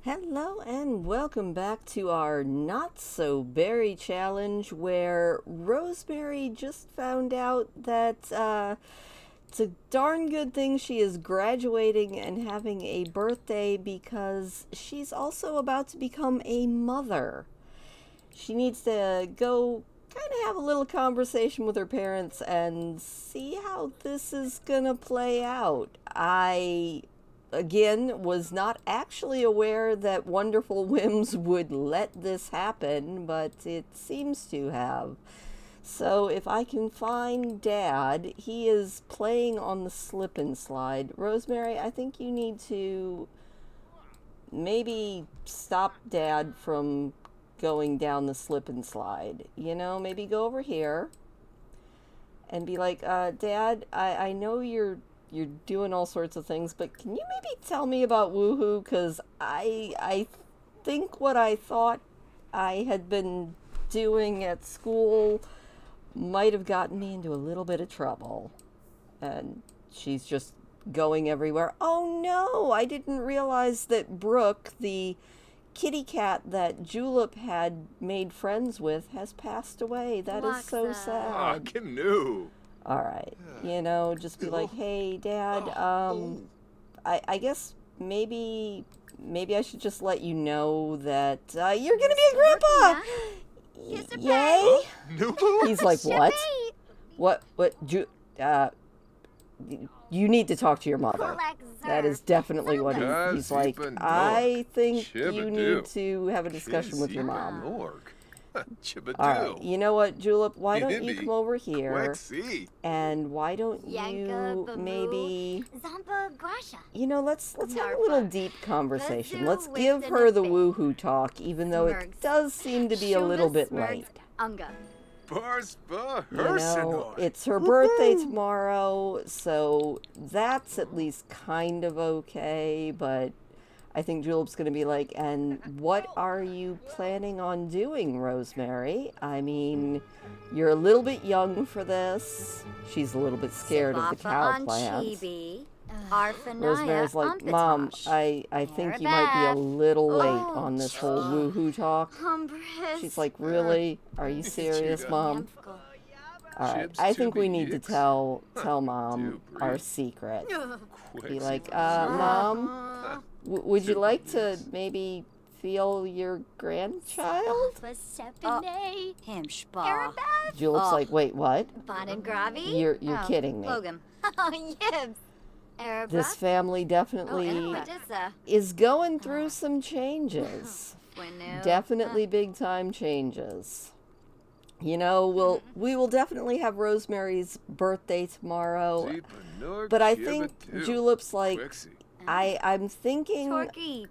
Hello and welcome back to our Not So Berry Challenge, where Rosemary just found out that it's a darn good thing she is graduating and having a birthday because she's also about to become a mother. She needs to go kind of have a little conversation with her parents and see how this is gonna play out. I again was not actually aware that Wonderful Whims would let this happen, but it seems to have. So if I can find Dad, he is playing on the slip and slide. Rosemary, I think you need to maybe stop Dad from going down the slip and slide. Maybe go over here and be like, Dad, I know you're doing all sorts of things, but can you maybe tell me about Woohoo? Because I think what I thought I had been doing at school might have gotten me into a little bit of trouble. And she's just going everywhere. Oh no, I didn't realize that Brooke, the kitty cat that Julep had made friends with, has passed away. That is so sad. Canoe. All right, just be like, hey, Dad, I guess maybe I should just let you know that you're gonna be a grandpa. Yay! He's like, what? You need to talk to your mother. That is definitely what he's like. I think you need to have a discussion with your mom. All right, you know what, Julep? Why don't you come over here? And why don't you maybe, let's have a little deep conversation. Let's give her the woohoo talk, even though it does seem to be a little bit late. It's her birthday tomorrow, so that's at least kind of okay, but I think Julep's going to be like, and what are you planning on doing, Rosemary? I mean, you're a little bit young for this. She's a little bit scared of the cow plant. Rosemary's like, Mom, I think you might be a little late on this whole woohoo talk. She's like, really? Are you serious, Mom? All right, I think we need to tell Mom our secret. Be like, Mom, would you like to maybe feel your grandchild? Julep's like, wait, what? You're kidding me. This family definitely is going through some changes. Definitely big time changes. We will definitely have Rosemary's birthday tomorrow. But I think Julep's like, I'm thinking,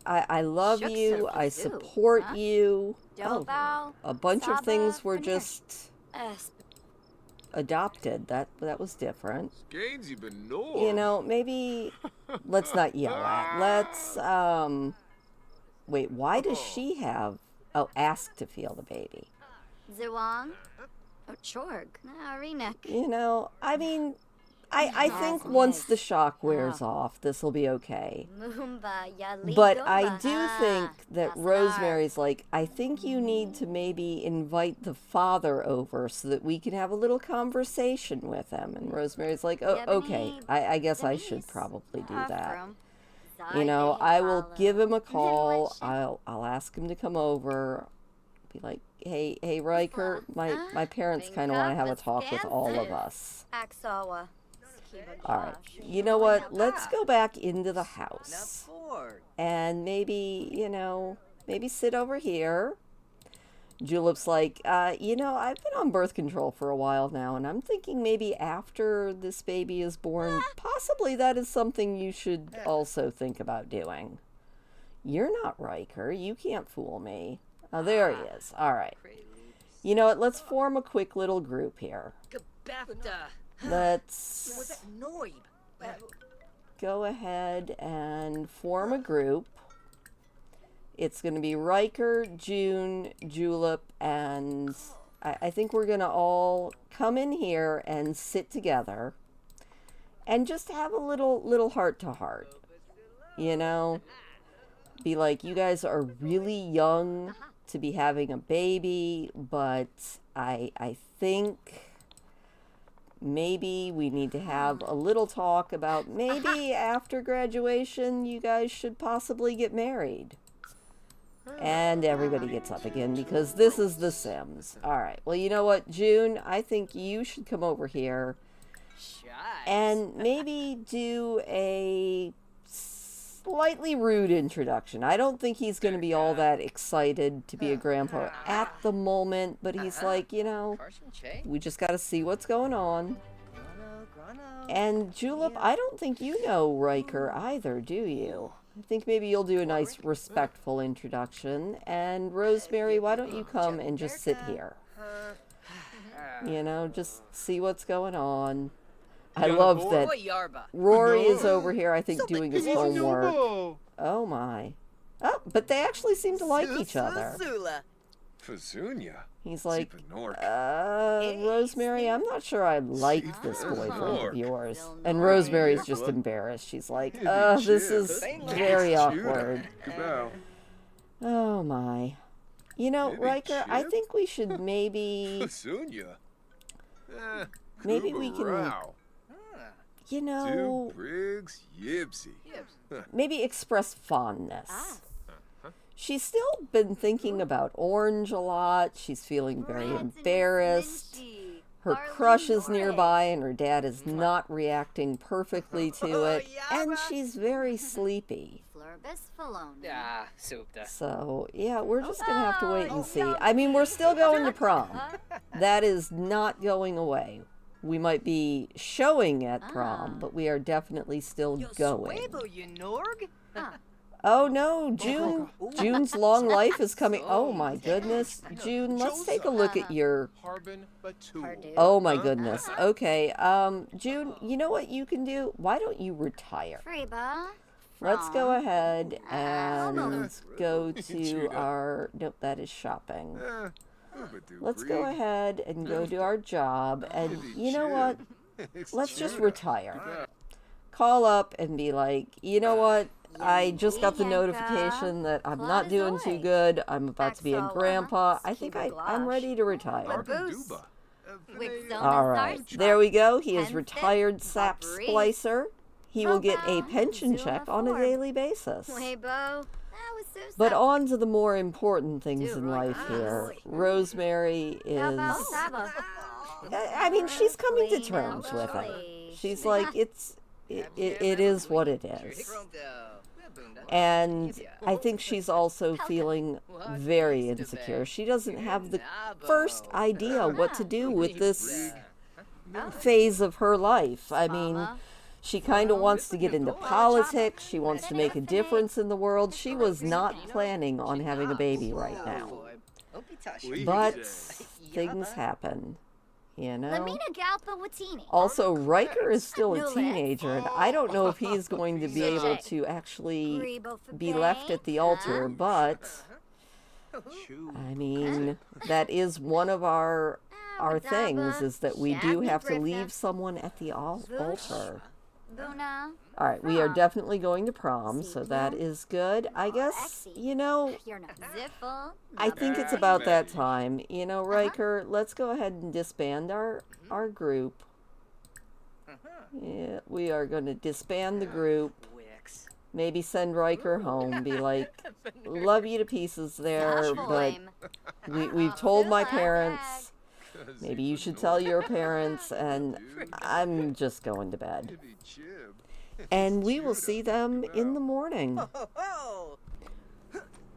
I love you, I support you. Oh, a bunch of things were just adopted. That was different. Maybe let's not yell at. Let's wait, why does she have ask to feel the baby? I mean, I think once the shock wears off, this will be okay. But I do think that Rosemary's like, I think you need to maybe invite the father over so that we can have a little conversation with him. And Rosemary's like, oh, okay, I guess I should probably do that. I will give him a call. I'll ask him to come over. Be like, hey, Ryker, my parents kind of want to have a talk with all of us. All right, you know what? Let's go back into the house. And maybe sit over here. Julep's like, I've been on birth control for a while now, and I'm thinking maybe after this baby is born, possibly that is something you should also think about doing. You're not Ryker. You can't fool me. Oh, there he is. All right. You know what? Let's form a quick little group here. Let's go ahead and form a group. It's going to be Ryker, Jun, Julep, and I think we're going to all come in here and sit together and just have a little heart to heart. Be like, you guys are really young to be having a baby, but I think maybe we need to have a little talk about maybe after graduation you guys should possibly get married. And everybody gets up again because this is The Sims. Alright, well, you know what, June? I think you should come over here and maybe do a slightly rude introduction. I don't think he's going to be all that excited to be a grandpa at the moment, but he's like, you know, we just got to see what's going on. And Julep, I don't think you know Ryker either, do you? I think maybe you'll do a nice respectful introduction. And Rosemary, why don't you come and just sit here? You know, just see what's going on. I love that Rory is over here, I think, doing his homework. Oh my. Oh, but they actually seem to like each other. He's like, Rosemary, I'm not sure I like this boyfriend of yours. And Rosemary's just embarrassed. She's like, this is very awkward. Oh my. You know, Ryker, I think we should maybe we can, you know, maybe express fondness. She's still been thinking about Orange a lot. She's feeling very embarrassed. Her crush is nearby and her dad is not reacting perfectly to it. And she's very sleepy. So, yeah, we're just going to have to wait and see. I mean, we're still going to prom. That is not going away. We might be showing at prom, but we are definitely still going. Oh no, June's long life is coming. Oh my goodness. June, let's take a look at your... Oh my goodness. Okay, June, you know what you can do? Why don't you retire? Let's go ahead and go to our... Nope, that is shopping. Let's go ahead and go to our job, and you know what? Let's just retire. Call up and be like, you know what? I just got the notification that I'm not doing too good. I'm about to be a grandpa. I think I'm ready to retire. Alright, there we go. He is retired sap splicer. He will get a pension check on a daily basis. But on to the more important things in life here. Rosemary is... I mean, she's coming to terms with it. She's like, it is what it is. And I think she's also feeling very insecure. She doesn't have the first idea what to do with this phase of her life. I mean, she kind of wants to get into politics. She wants to make a difference in the world. She was not planning on having a baby right now. But things happen. You know? Also, Ryker is still a teenager, and I don't know if he's going to be able to actually be left at the altar, but, I mean, that is one of our things, is that we do have to leave someone at the altar. Alright, we are definitely going to prom, so that is good. I guess, you know, I think it's about that time. You know, Ryker, let's go ahead and disband our group. Yeah, we are going to disband the group. Maybe send Ryker home. Be like, love you to pieces there, but we've told my parents. Maybe you should tell your parents, and I'm just going to bed. And we will see them in the morning.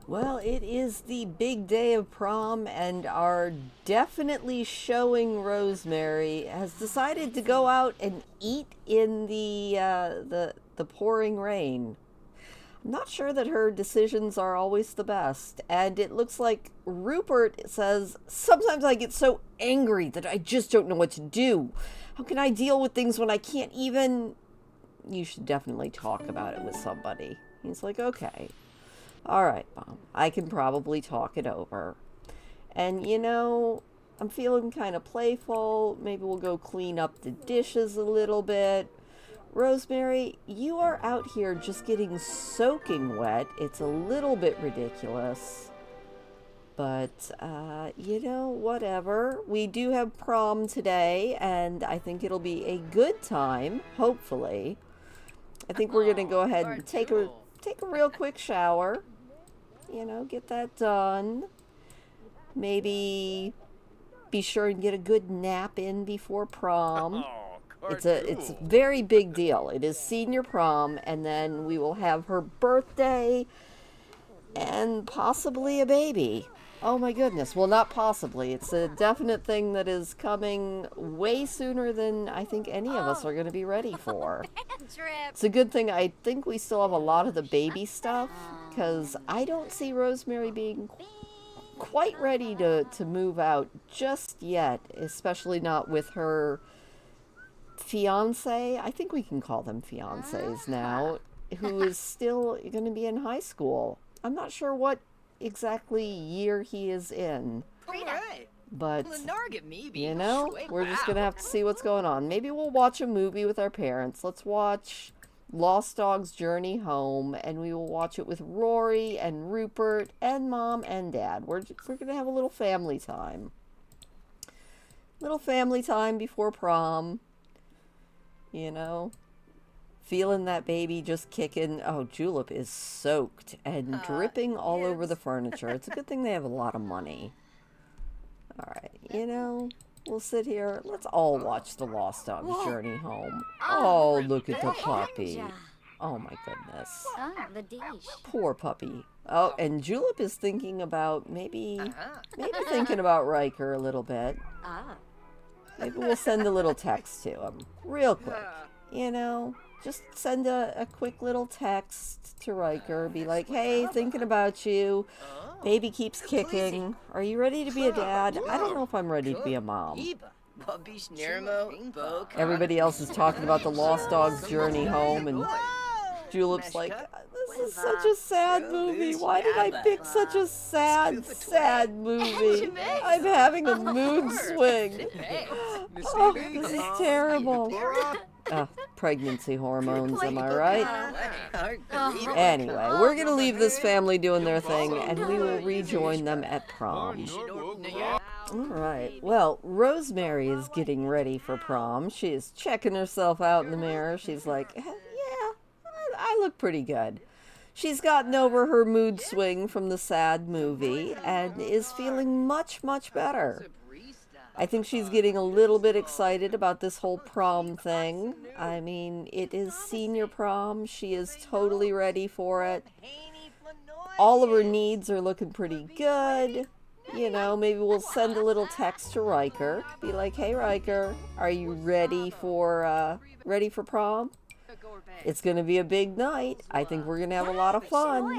Well, it is the big day of prom, and our definitely showing Rosemary has decided to go out and eat in the pouring rain. I'm not sure that her decisions are always the best, and it looks like Rupert says, sometimes I get so angry that I just don't know what to do. How can I deal with things when I can't even... You should definitely talk about it with somebody. He's like, okay. All right, Mom. I can probably talk it over. And, you know, I'm feeling kind of playful. Maybe we'll go clean up the dishes a little bit. Rosemary, you are out here just getting soaking wet. It's a little bit ridiculous. But, whatever. We do have prom today, and I think it'll be a good time, hopefully. I think we're going to go ahead and take a real quick shower. Get that done. Maybe be sure and get a good nap in before prom. It's a very big deal. It is senior prom, and then we will have her birthday and possibly a baby. Oh my goodness. Well, not possibly. It's a definite thing that is coming way sooner than I think any of us are going to be ready for. It's a good thing. I think we still have a lot of the baby stuff, because I don't see Rosemary being quite ready to move out just yet, especially not with her fiance. I think we can call them fiancés now, who is still going to be in high school. I'm not sure what exactly year he is in, but we're just going to have to see what's going on. Maybe we'll watch a movie with our parents. Let's watch Lost Dog's Journey Home, and we will watch it with Rory and Rupert and Mom and Dad. We're going to have a little family time. Little family time before prom. Feeling that baby just kicking. Oh, Julep is soaked and dripping all over the furniture. It's a good thing they have a lot of money. All right, we'll sit here. Let's all watch the Lost Dog's Journey Home. Oh, look at the puppy. Oh, my goodness. Poor puppy. Oh, and Julep is thinking about maybe thinking about Ryker a little bit. Maybe we'll send a little text to him real quick. Just send a quick little text to Ryker. Be like, hey, thinking about you. Baby keeps kicking. Are you ready to be a dad? I don't know if I'm ready to be a mom. Everybody else is talking about the Lost Dog's Journey Home, and Julep's like, this is such a sad movie. Why did I pick such a sad movie? I'm having a mood swing. Oh, this is terrible. Pregnancy hormones, am I right? Anyway, we're going to leave this family doing their thing, and we will rejoin them at prom. Alright, well, Rosemary is getting ready for prom. She is checking herself out in the mirror. She's like, yeah, I look pretty good. She's gotten over her mood swing from the sad movie and is feeling much, much better. I think she's getting a little bit excited about this whole prom thing. I mean, it is senior prom. She is totally ready for it. All of her needs are looking pretty good. Maybe we'll send a little text to Ryker. Be like, hey, Ryker, are you ready for prom? It's going to be a big night. I think we're going to have a lot of fun.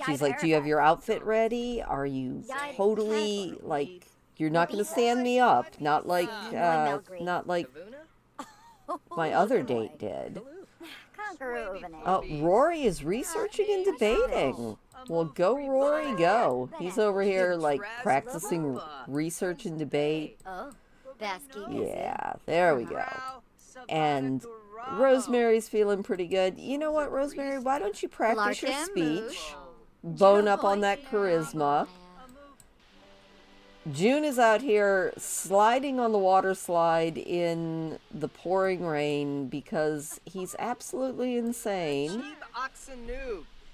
She's like, do you have your outfit ready? Are you totally, like, you're not going to stand me up? Not like my other date did. Oh, Rory is researching and debating. Well, go, Rory, go. He's over here, like, practicing research and debate. Yeah, there we go. And Rosemary's feeling pretty good. You know what, Rosemary? Why don't you practice your speech? Bone up on that charisma. Jun is out here sliding on the water slide in the pouring rain because he's absolutely insane.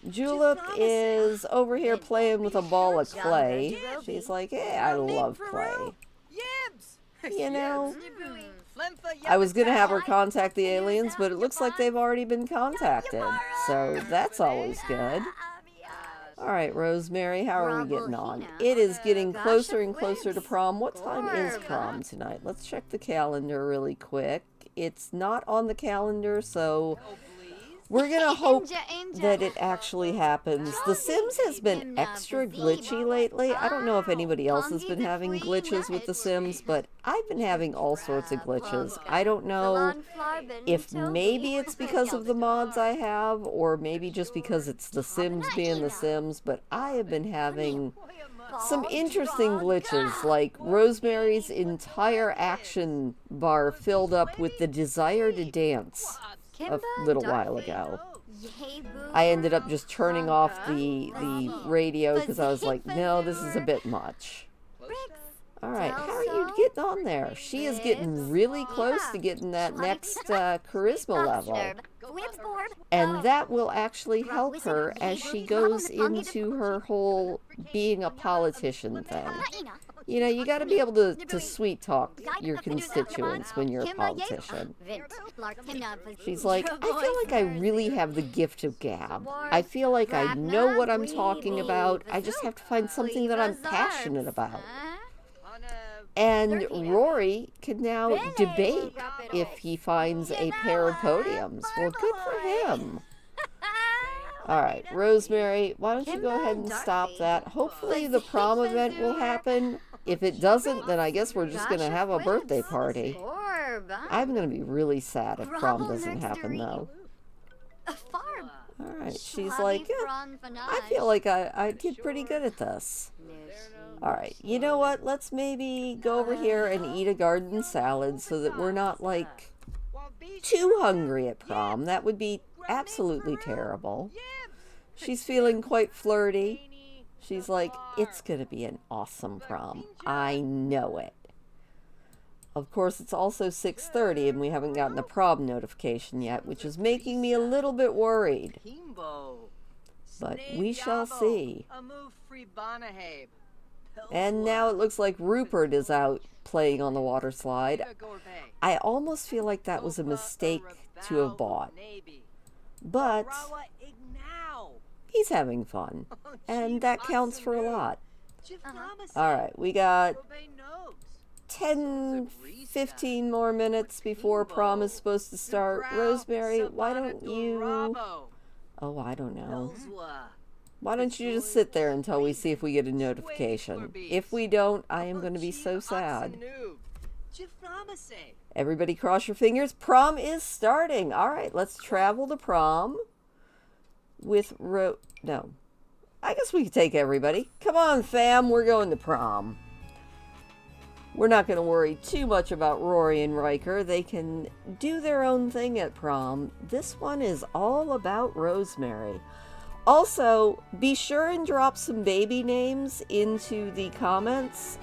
Julep is over here playing with a ball of clay. She's like, hey, I love clay. I was going to have her contact the aliens, but it looks like they've already been contacted. So that's always good. All right, Rosemary, how are we getting on? It is getting closer and closer to prom. What time is prom tonight? Let's check the calendar really quick. It's not on the calendar, so we're going to hope that it actually happens. The Sims has been extra glitchy lately. I don't know if anybody else has been having glitches with The Sims, but I've been having all sorts of glitches. I don't know if maybe it's because of the mods I have, or maybe just because it's The Sims being The Sims, but I have been having some interesting glitches, like Rosemary's entire action bar filled up with the desire to dance a little while ago. I ended up just turning off the radio because I was like, no, this is a bit much. Alright, how are you getting on there? She is getting really close to getting that next charisma level. And that will actually help her as she goes into her whole being a politician thing. You know, you got to be able to sweet talk your constituents when you're a politician. She's like, I feel like I really have the gift of gab. I feel like I know what I'm talking about. I just have to find something that I'm passionate about. And Rory can now debate if he finds a pair of podiums. Well, good for him. All right, Rosemary, why don't you go ahead and stop that? Hopefully the prom event will happen. If it doesn't, then I guess we're just going to have a birthday party. I'm going to be really sad if prom doesn't happen, though. All right, she's like, yeah, I feel like I did pretty good at this. All right, you know what? Let's maybe go over here and eat a garden salad so that we're not, like, too hungry at prom. That would be absolutely terrible. She's feeling quite flirty. She's like, it's going to be an awesome prom. I know it. Of course, it's also 6:30 and we haven't gotten a prom notification yet, which is making me a little bit worried. But we shall see. And now it looks like Rupert is out playing on the water slide. I almost feel like that was a mistake to have bought. But he's having fun, and that counts for a lot. Alright, we got 10-15 more minutes before prom is supposed to start. Rosemary, why don't you... Oh, I don't know. Why don't you just sit there until we see if we get a notification? If we don't, I am going to be so sad. Everybody cross your fingers. Prom is starting. All right, let's travel to prom with No. I guess we could take everybody. Come on, fam. We're going to prom. We're not going to worry too much about Rory and Ryker. They can do their own thing at prom. This one is all about Rosemary. Also, be sure and drop some baby names into the comments.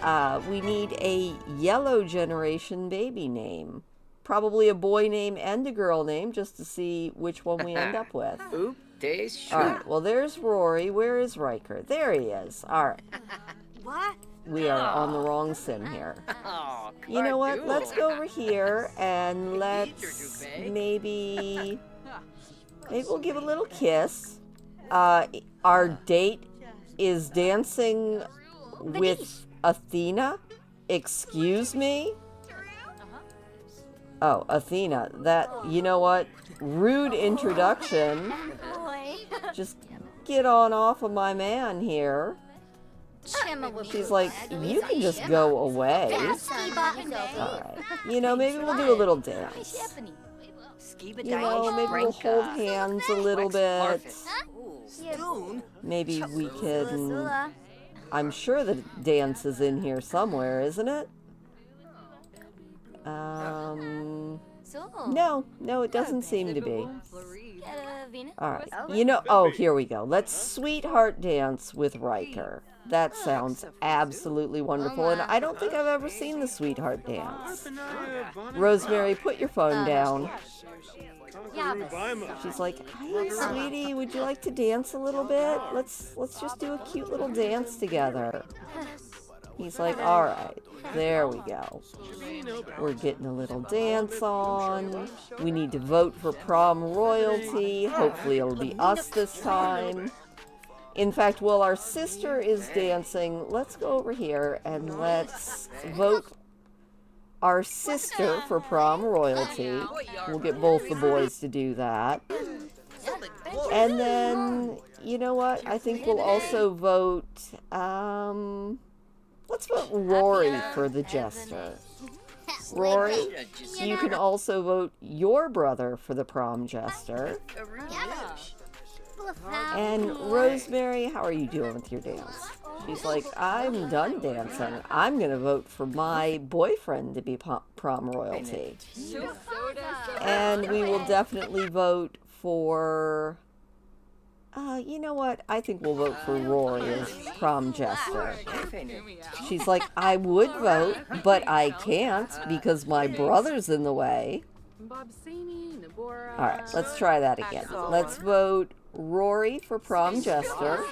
We need a yellow generation baby name. Probably a boy name and a girl name, just to see which one we end up with. Alright, well there's Rory. Where is Ryker? There he is. Alright. We are on the wrong sim here. You know what? Let's go over here and let's maybe we'll give a little kiss. Our date is dancing with Athena. Excuse me? Oh, Athena. That, you know what? Rude introduction. Just get on off of my man here. She's like, you can just go away. Alright. You know, maybe we'll do a little dance. You know, maybe we'll hold hands a little bit. Maybe we can... I'm sure the dance is in here somewhere, isn't it? No, it doesn't seem to be. Alright, you know, oh, here we go. Let's sweetheart dance with Ryker. That sounds absolutely wonderful, and I don't think I've ever seen the sweetheart dance. Rosemary, put your phone down. She's like, hey, sweetie, would you like to dance a little bit? Let's just do a cute little dance together. He's like, all right, there we go. We're getting a little dance on. We need to vote for prom royalty. Hopefully it'll be us this time. In fact, while our sister is dancing, let's go over here and let's vote our sister for prom royalty. We'll get both the boys to do that. And then, you know what? I think we'll also vote, let's vote Rory for the jester. Rory, you can also vote your brother for the prom jester. And Rosemary, how are you doing with your dance? She's like, I'm done dancing. I'm going to vote for my boyfriend to be prom royalty. And we will definitely vote for... you know what? I think we'll vote for Rory as prom jester. She's like, I would vote, but I can't because my brother's in the way. Alright, let's try that again. Let's vote Rory for prom jester.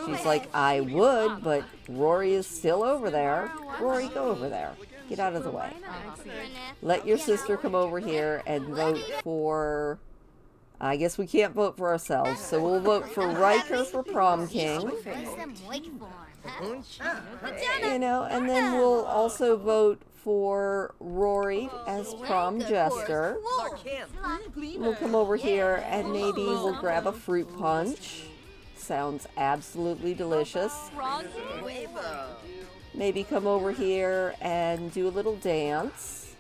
She's like, I would, but Rory is still over there. Rory, go over there. Get out of the way. Let your sister come over here and vote for... I guess we can't vote for ourselves, so we'll vote for Ryker for prom king. You know, and then we'll also vote for Rory as prom jester. We'll come over here and maybe we'll grab a fruit punch. Sounds absolutely delicious. Maybe come over here and do a little dance.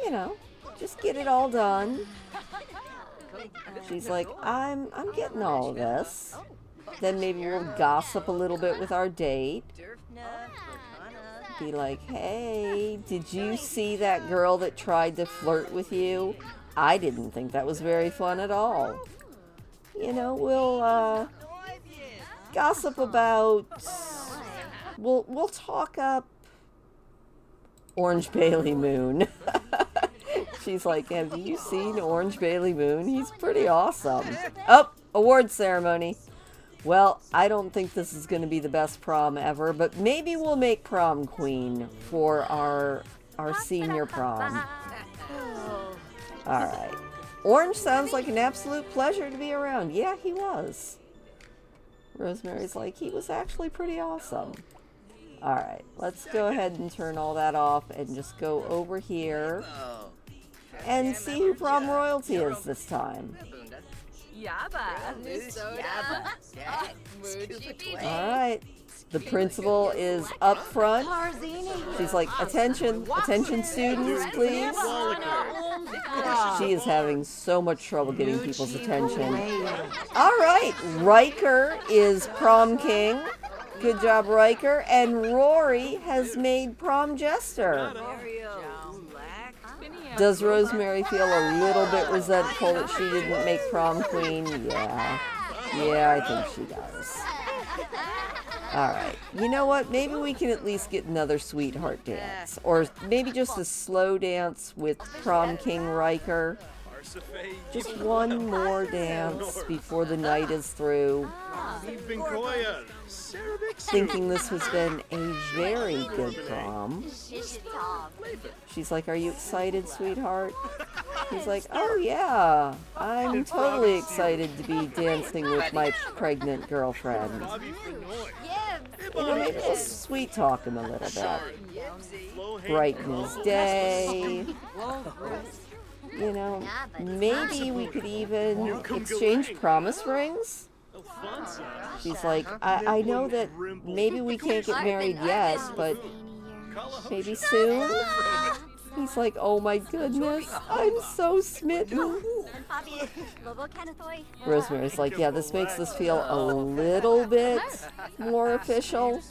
You know, just get it all done. She's like, I'm getting all of this. Then maybe we'll gossip a little bit with our date. Be like, hey, did you see that girl that tried to flirt with you? I didn't think that was very fun at all. You know, we'll gossip about... We'll talk up Orange Bailey Moon. She's like, have you seen Orange Bailey Moon? He's pretty awesome. Oh, award ceremony. Well, I don't think this is going to be the best prom ever, but maybe we'll make prom queen for our senior prom. All right. Orange sounds like an absolute pleasure to be around. Yeah, he was. Rosemary's like, he was actually pretty awesome. All right, let's go ahead and turn all that off and just go over here and see who prom royalty is this time. Alright, the principal is up front. She's like, attention students, please. She is having so much trouble getting people's attention. Alright, Ryker is prom king. Good job, Ryker. And Rory has made prom jester. Does Rosemary feel a little bit resentful that she didn't make prom queen? Yeah, I think she does. Alright, you know what? Maybe we can at least get another sweetheart dance. Or maybe just a slow dance with prom king Ryker. Just one more dance before the night is through. Thinking this has been a very good prom. She's like, are you excited, sweetheart? He's like, oh yeah, I'm totally excited to be dancing with my pregnant girlfriend. You know, maybe we'll sweet talk him a little bit. Brighten his day. You know, maybe we could even exchange promise rings. She's like, I know that maybe we can't get married yet, but maybe soon. He's like, oh my goodness, I'm so smitten. Rosemary's like, yeah, this makes us feel a little bit more official.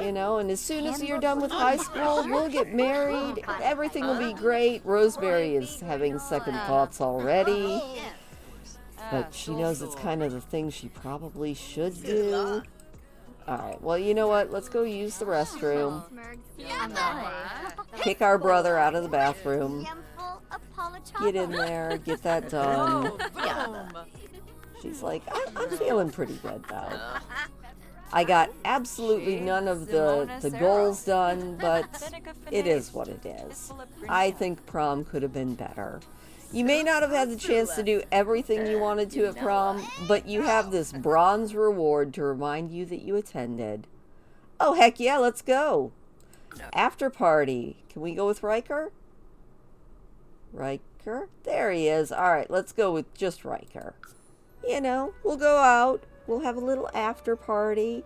You know, and as soon as you're done with high school, we'll get married. Everything will be great. Rosemary is having second thoughts already. But she knows it's kind of the thing she probably should do. Alright, well, you know what? Let's go use the restroom. Kick our brother out of the bathroom. Get in there, get that done. She's like, I'm feeling pretty good, though. I got absolutely none of the goals done, but it is what it is. I think prom could have been better. You may not have had the chance to do everything you wanted to at prom, but you have this bronze reward to remind you that you attended. Oh, heck yeah, let's go. After party. Can we go with Ryker? Ryker? There he is. All right, let's go with just Ryker. You know, we'll go out. We'll have a little after party.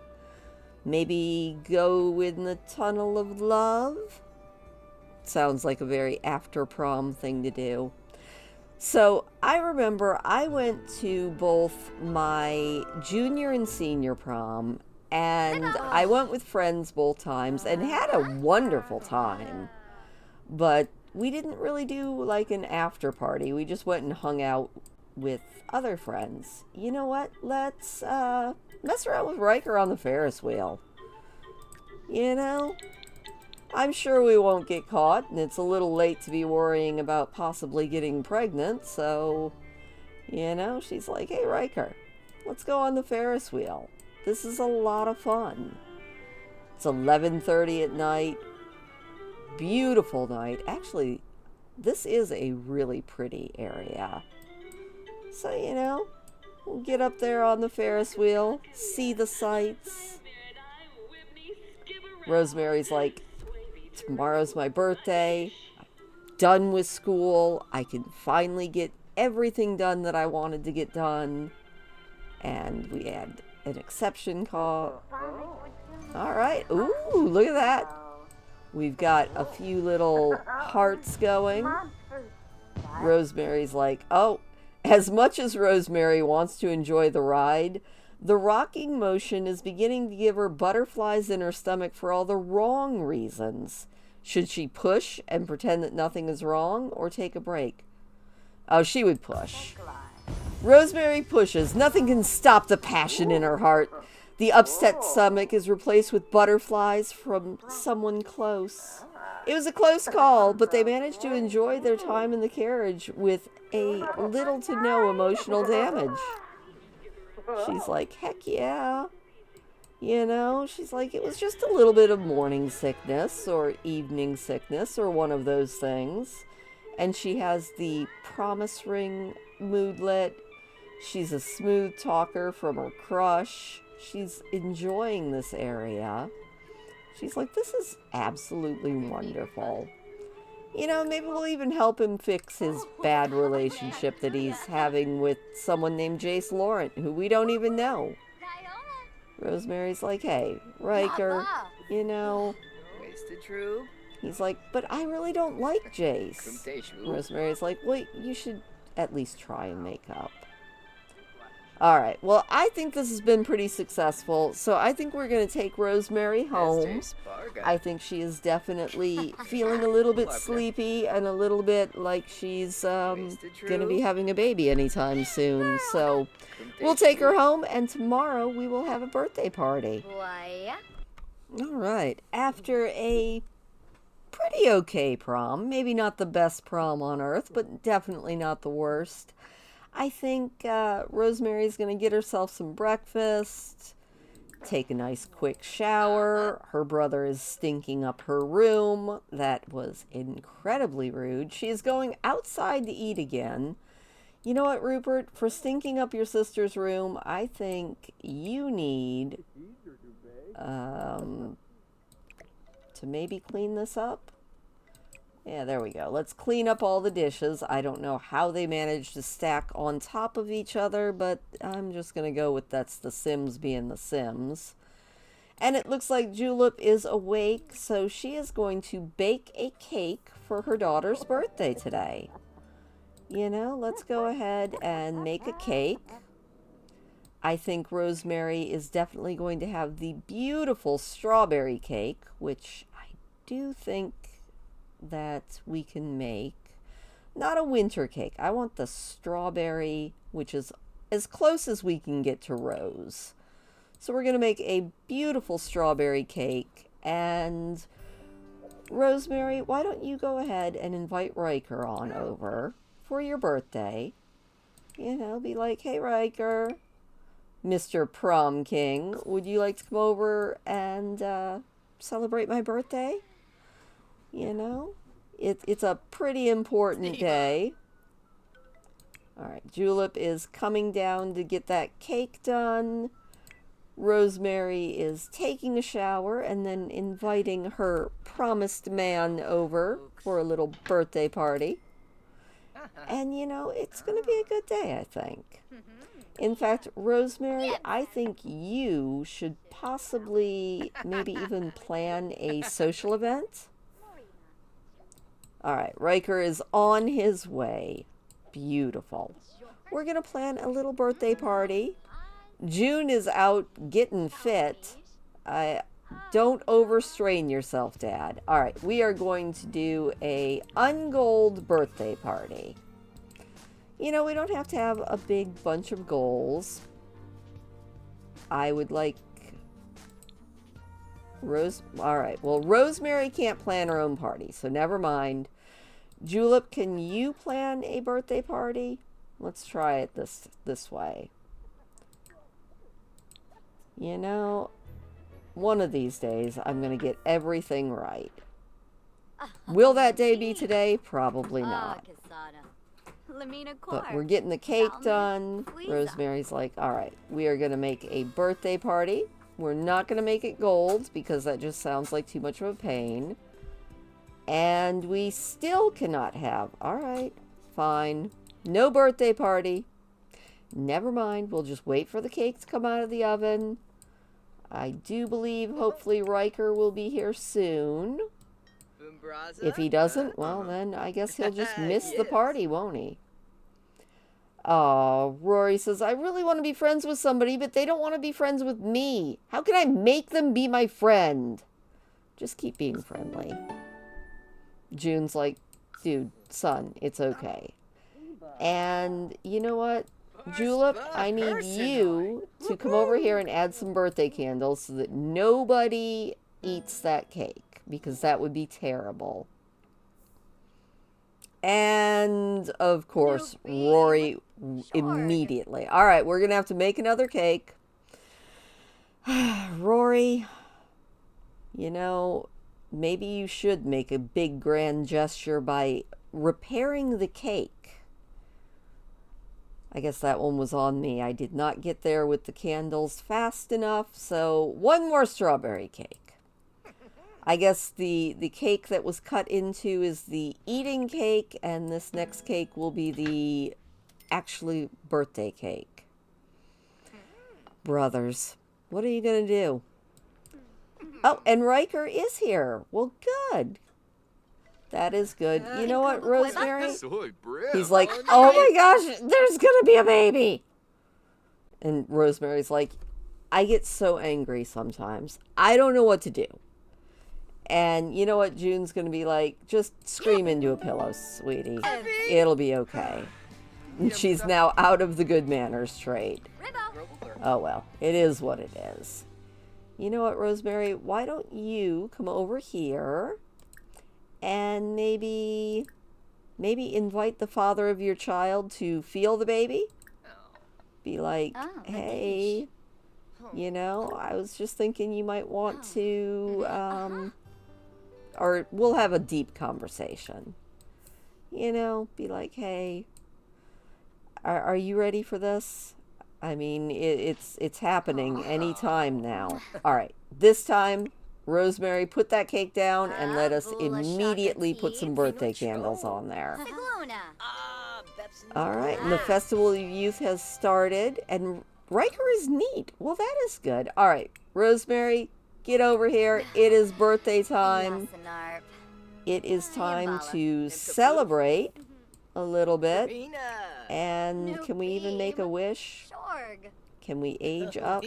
Maybe go in the tunnel of love. Sounds like a very after prom thing to do. So I remember I went to both my junior and senior prom, And I went with friends both times and had a wonderful time. But we didn't really do like an after party. We just went and hung out with other friends. You know what? Let's mess around with Ryker on the Ferris wheel. You know? I'm sure we won't get caught, and it's a little late to be worrying about possibly getting pregnant, so, you know, she's like, hey, Ryker, let's go on the Ferris wheel. This is a lot of fun. It's 11:30 at night. Beautiful night. Actually, this is a really pretty area. So, you know, we'll get up there on the Ferris wheel, see the sights. Rosemary's like, tomorrow's my birthday. I'm done with school. I can finally get everything done that I wanted to get done. And we had an exception call. All right. Ooh, look at that. We've got a few little hearts going. Rosemary's like, oh, as much as Rosemary wants to enjoy the ride, the rocking motion is beginning to give her butterflies in her stomach for all the wrong reasons. Should she push and pretend that nothing is wrong, or take a break? Oh, she would push. Rosemary pushes. Nothing can stop the passion in her heart. The upset stomach is replaced with butterflies from someone close. It was a close call, but they managed to enjoy their time in the carriage with a little to no emotional damage. She's like, heck yeah. You know, she's like, it was just a little bit of morning sickness or evening sickness or one of those things. And she has the promise ring moodlet. She's a smooth talker from her crush. She's enjoying this area. She's like, this is absolutely wonderful. You know, maybe we'll even help him fix his bad relationship that he's having with someone named Jace Laurent, who we don't even know. Rosemary's like, hey, Ryker, you know. He's like, but I really don't like Jace. Rosemary's like, well, you should at least try and make up. All right, well, I think this has been pretty successful, so I think we're going to take Rosemary home. I think she is definitely feeling a little bit sleepy and a little bit like she's going to be having a baby anytime soon. So we'll take her home, and tomorrow we will have a birthday party. All right, after a pretty okay prom, maybe not the best prom on earth, but definitely not the worst, I think Rosemary's going to get herself some breakfast, take a nice quick shower. Her brother is stinking up her room. That was incredibly rude. She is going outside to eat again. You know what, Rupert? For stinking up your sister's room, I think you need to maybe clean this up. Yeah, there we go. Let's clean up all the dishes. I don't know how they managed to stack on top of each other, but I'm just going to go with that's the Sims being the Sims. And it looks like Julep is awake, so she is going to bake a cake for her daughter's birthday today. You know, let's go ahead and make a cake. I think Rosemary is definitely going to have the beautiful strawberry cake, which I do think that we can make. Not a winter cake. I want the strawberry, which is as close as we can get to rose. So we're going to make a beautiful strawberry cake. And Rosemary, why don't you go ahead and invite Ryker on over for your birthday? You know, be like, hey Ryker, Mr. Prom King, would you like to come over and celebrate my birthday? You know, it's a pretty important day. All right, Julep is coming down to get that cake done. Rosemary is taking a shower and then inviting her promised man over for a little birthday party. And, you know, it's going to be a good day, I think. In fact, Rosemary, I think you should possibly maybe even plan a social event. All right, Ryker is on his way. Beautiful. We're going to plan a little birthday party. June is out getting fit. I don't overstrain yourself, Dad. All right, we are going to do a ungold birthday party. You know, we don't have to have a big bunch of goals. I would like all right, well, Rosemary can't plan her own party, so never mind. Julep, can you plan a birthday party? Let's try it this way. You know, one of these days, I'm going to get everything right. Will that day be today? Probably not. But we're getting the cake done. Rosemary's like, all right, we are going to make a birthday party. We're not going to make it gold because that just sounds like too much of a pain. And we still cannot have, all right, fine, no birthday party. Never mind, we'll just wait for the cake to come out of the oven. I do believe, hopefully, Ryker will be here soon. If he doesn't, well, then I guess he'll just miss the party, won't he? Oh, Rory says, I really want to be friends with somebody, but they don't want to be friends with me. How can I make them be my friend? Just keep being friendly. June's like, dude, son, it's okay. And you know what? Julep, I need you to come over here and add some birthday candles so that nobody eats that cake, because that would be terrible. And, of course, Rory immediately. All right, we're going to have to make another cake. Rory, you know, maybe you should make a big grand gesture by repairing the cake. I guess that one was on me. I did not get there with the candles fast enough, so one more strawberry cake. I guess the cake that was cut into is the eating cake, and this next cake will be the actually birthday cake. Brothers, what are you going to do? Oh, and Ryker is here. Well, good. That is good. You know what, Rosemary? He's like, oh my gosh, there's going to be a baby. And Rosemary's like, I get so angry sometimes. I don't know what to do. And you know what? June's going to be like, just scream into a pillow, sweetie. It'll be okay. And she's now out of the good manners trait. Oh, well, it is what it is. You know what, Rosemary? Why don't you come over here and maybe invite the father of your child to feel the baby? Be like, hey, you know, I was just thinking you might want to, or we'll have a deep conversation. You know, be like, hey, are you ready for this? I mean, it's happening any time now. All right, this time, Rosemary, put that cake down and let us immediately put some birthday candles on there. All right, and the Festival of Youth has started, and Ryker is neat. Well, that is good. All right, Rosemary, get over here. It is birthday time. It is time to celebrate a little bit. And can we even make a wish? Can we age up?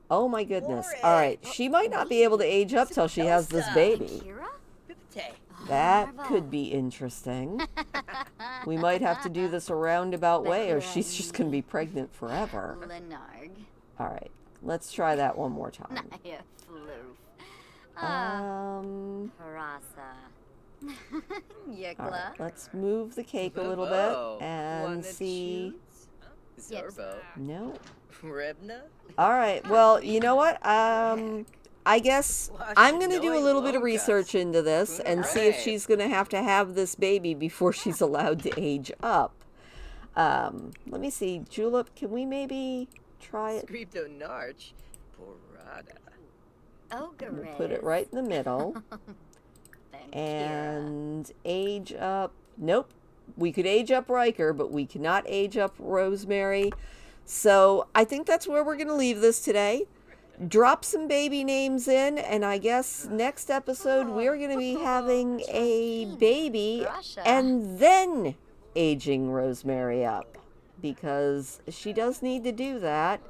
Oh my goodness. All right, she might not be able to age up till she has this baby. That could be interesting. We might have to do this a roundabout way, or she's just going to be pregnant forever. All right, let's try that one more time. All right, let's move the cake a little bit and see. No. All right, well, you know what? I guess I'm going to do a little bit of research into this and see if she's going to have this baby before she's allowed to age up. Let me see. Julep, can we maybe try it? We'll put it right in the middle. And age up. Nope. We could age up Ryker, but we cannot age up Rosemary. So I think that's where we're going to leave this today. Drop some baby names in, and I guess next episode we're going to be having a baby and then aging Rosemary up, because she does need to do that.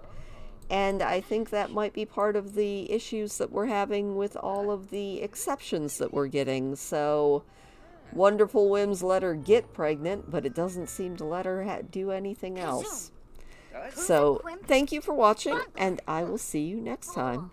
And I think that might be part of the issues that we're having with all of the exceptions that we're getting. So, Wonderful Whims let her get pregnant, but it doesn't seem to let her do anything else. So, thank you for watching, and I will see you next time.